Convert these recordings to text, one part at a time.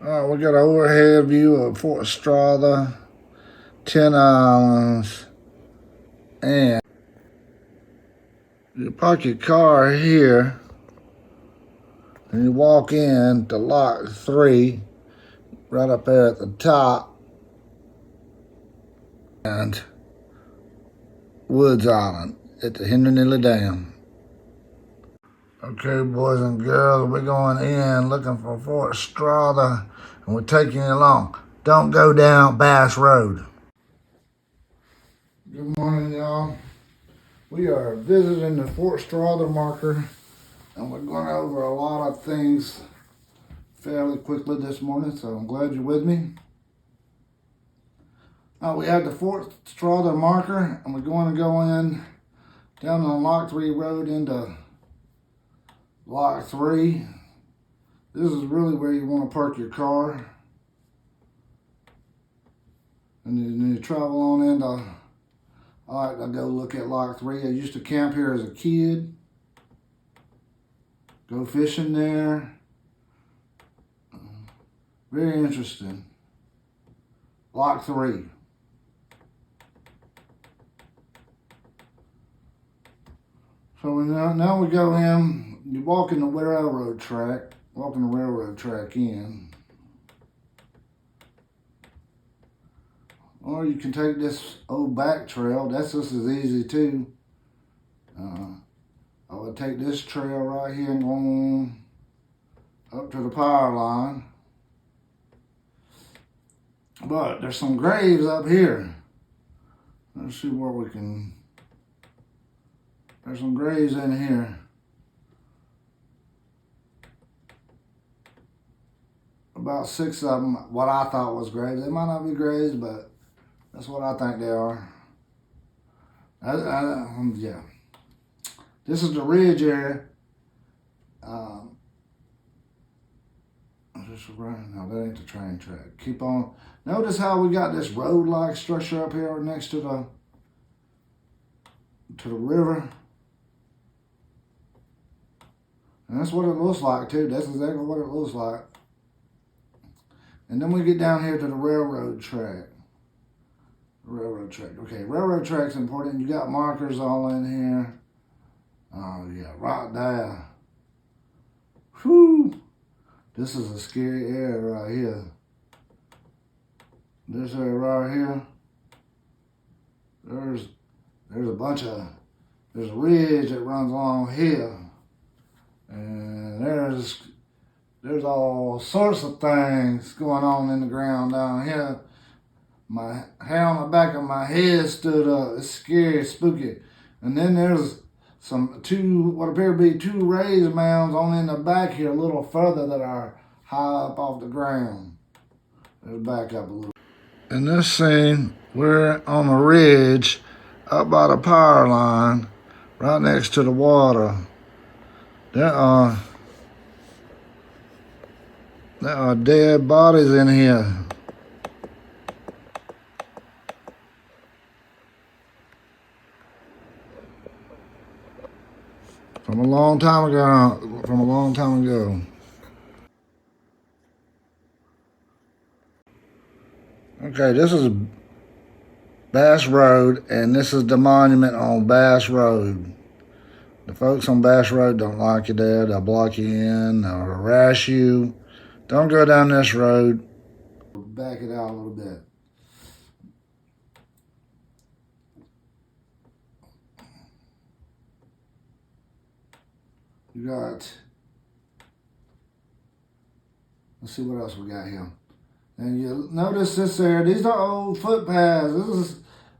We got an overhead view of Fort Strother, 10 Islands, and you park your car here and you walk in to Lock 3, right up there at the top, and Woods Island at the Henry Dam. Okay, boys and girls, we're going in looking for Fort Strother, and we're taking you along. Don't go down Bass Road. Good morning, y'all. We are visiting the Fort Strother marker, and we're going over a lot of things fairly quickly this morning, so I'm glad you're with me. We have the Fort Strother marker, and we're going to go in down on Lock 3 Road into Lock 3. This is really where you want to park your car. And then you travel on into, I like to go look at Lock 3. I used to camp here as a kid. Go fishing there. Very interesting. Lock 3. So now we go in, you walk in the railroad track, walking the railroad track in. Or you can take this old back trail, that's just as easy too. I would take this trail right here and go on up to the power line. But there's some graves up here. Let's see where we can. There's some graves in here. About 6 of them, what I thought was graves. They might not be graves, but that's what I think they are. Yeah. This is the ridge area. Just right. No, that ain't the train track. Keep on. Notice how we got this road-like structure up here next to the river. And that's what it looks like too. That's exactly what it looks like. And then we get down here to the railroad track. Railroad track. Okay, railroad track's important. You got markers all in here. Oh yeah, right there. Whew. This is a scary area right here. This area right here. There's a ridge that runs along here. And there's all sorts of things going on in the ground down here. My hair on the back of my head stood up. It's scary, spooky. And then there's what appear to be two raised mounds on in the back here a little further that are high up off the ground. Let's back up a little. In this scene, we're on a ridge up by the power line, right next to the water. There are dead bodies in here. From a long time ago. Okay, this is Bass Road, and this is the monument on Bass Road. The folks on Bass Road don't like you there. They'll block you in. They'll harass you. Don't go down this road. Back it out a little bit. You got, let's see what else we got here. And you notice this there, these are old footpaths.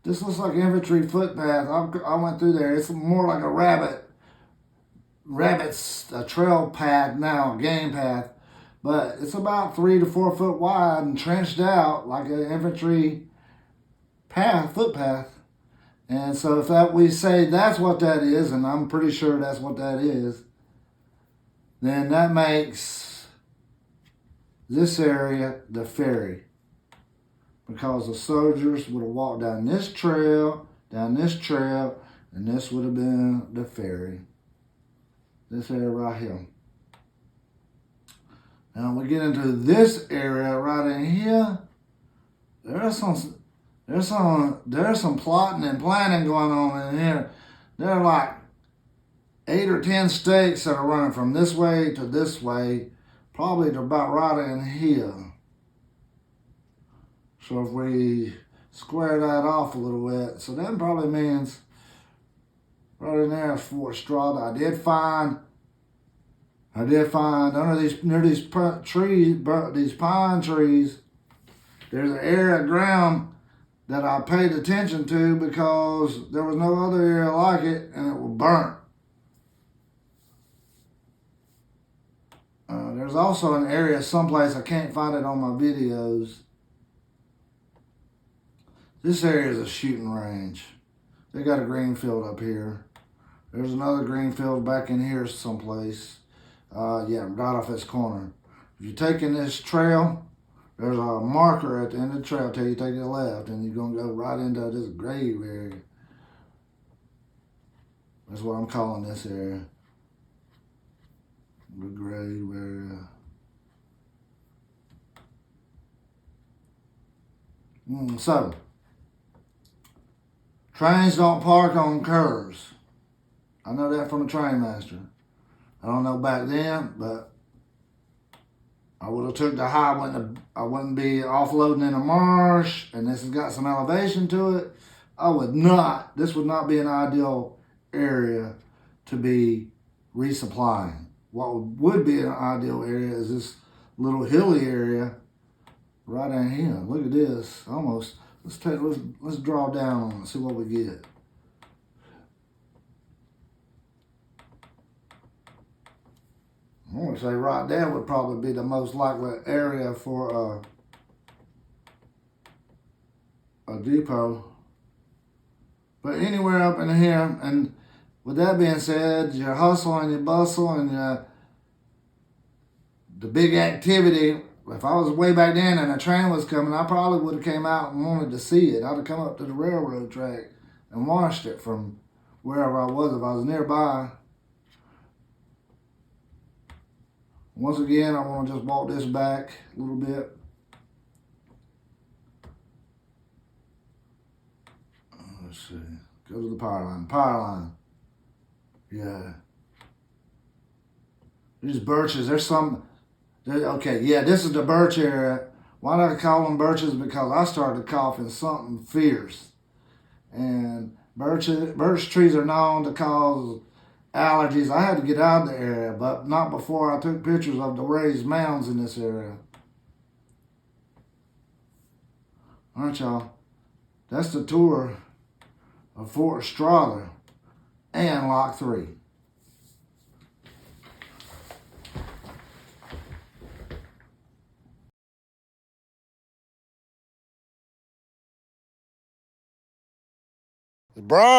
This looks like infantry footpath. I went through there. It's more like a rabbit's trail path now, a game path. But it's about 3 to 4 foot wide and trenched out like an infantry footpath. And so if we say that's what that is, and I'm pretty sure that's what that is, then that makes this area the ferry. Because the soldiers would have walked down this trail, and this would have been the ferry. This area right here. Now we get into this area right in here. There's some plotting and planning going on in here. There are like 8 or 10 stakes that are running from this way to this way, probably to about right in here. So if we square that off a little bit, so that probably means right in there is Fort Strother. I did find under these pine trees, there's an area of ground that I paid attention to because there was no other area like it, and it was burnt. There's also an area someplace, I can't find it on my videos. This area is a shooting range. They got a green field up here. There's another green field back in here someplace. Yeah, right off this corner. If you're taking this trail, there's a marker at the end of the trail. Tell you take it left, and you're gonna go right into this grave area. That's what I'm calling this area. The grave area. So, trains don't park on curves. I know that from a train master. I don't know back then, but I would have took the high. I wouldn't be offloading in a marsh, and this has got some elevation to it. This would not be an ideal area to be resupplying. What would be an ideal area is this little hilly area right in here. Look at this. Almost. Let's draw down on it, see what we get. I want to say right there would probably be the most likely area for a depot. But anywhere up in here, and with that being said, your hustle and your bustle and the big activity, if I was way back then and a train was coming, I probably would have came out and wanted to see it. I'd have come up to the railroad track and watched it from wherever I was if I was nearby. Once again, I want to just walk this back a little bit. Let's see. Go to the power line. Power line. Yeah. These birches, there's some... Okay, yeah, this is the birch area. Why do I call them birches? Because I started coughing something fierce. And birch trees are known to cause allergies. I had to get out of the area, but not before I took pictures of the raised mounds in this area. All right, y'all. That's the tour of Fort Strother and Lock 3. Bro.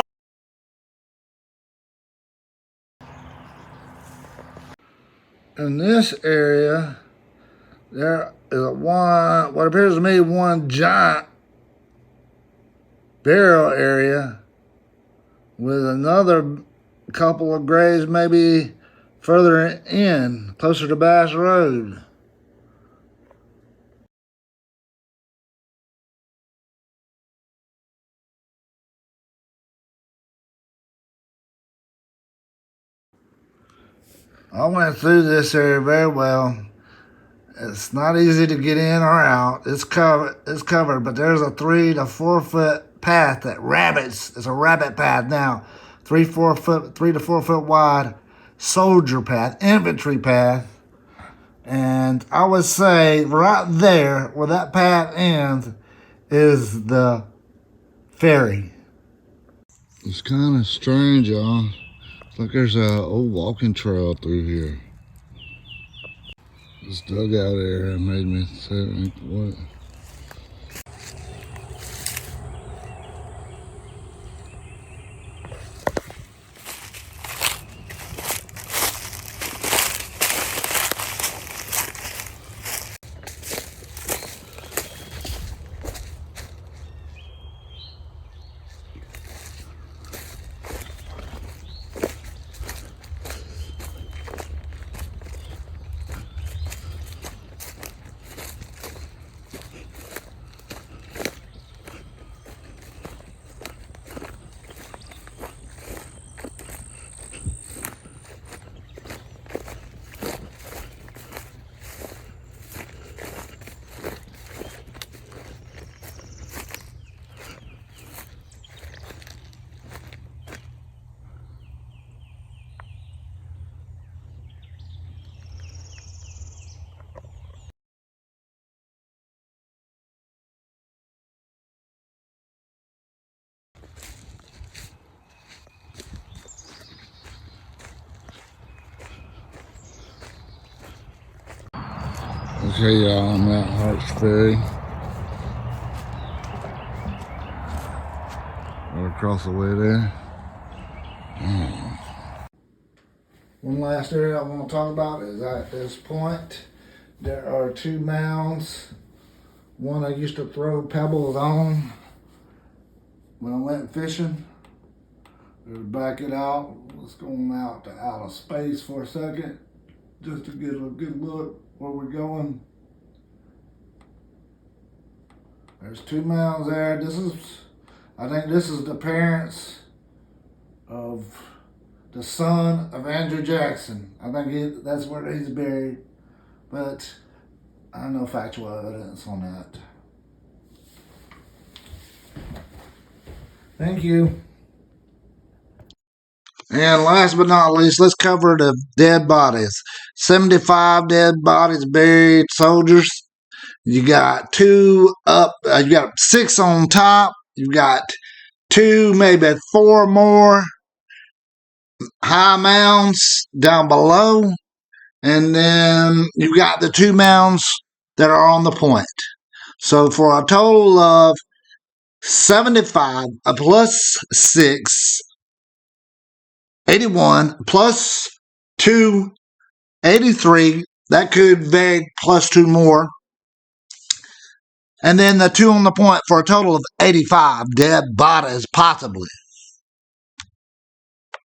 In this area, there is what appears to me one giant burial area with another couple of graves maybe further in, closer to Bass Road. I went through this area very well. It's not easy to get in or out. It's covered, but there's a 3 to 4 foot path that rabbits. It's a rabbit path now, 3 to 4 foot wide soldier path, infantry path. And I would say right there where that path ends is the ferry. It's kind of strange, y'all. It's like there's a old walking trail through here. This dugout area made me say, what? Okay, y'all, I'm at Harts Ferry. Right across the way there. One last area I want to talk about is at this point, there are 2 mounds. One I used to throw pebbles on when I went fishing. We'll back it out. Let's go on out to outer space for a second, just to get a good look where we're going. There's 2 mounds there. I think this is the parents of the son of Andrew Jackson. I think that's where he's buried, but I have no factual evidence on that. Thank you. And last but not least, let's cover the dead bodies. 75 dead bodies buried, soldiers. You got 2 up, you got 6 on top. You got 2, maybe 4 more high mounds down below. And then you got the 2 mounds that are on the point. So for a total of 75 plus 6, 81 plus 2, 83. That could vary plus 2 more. And then the 2 on the point for a total of 85 dead bodies, possibly.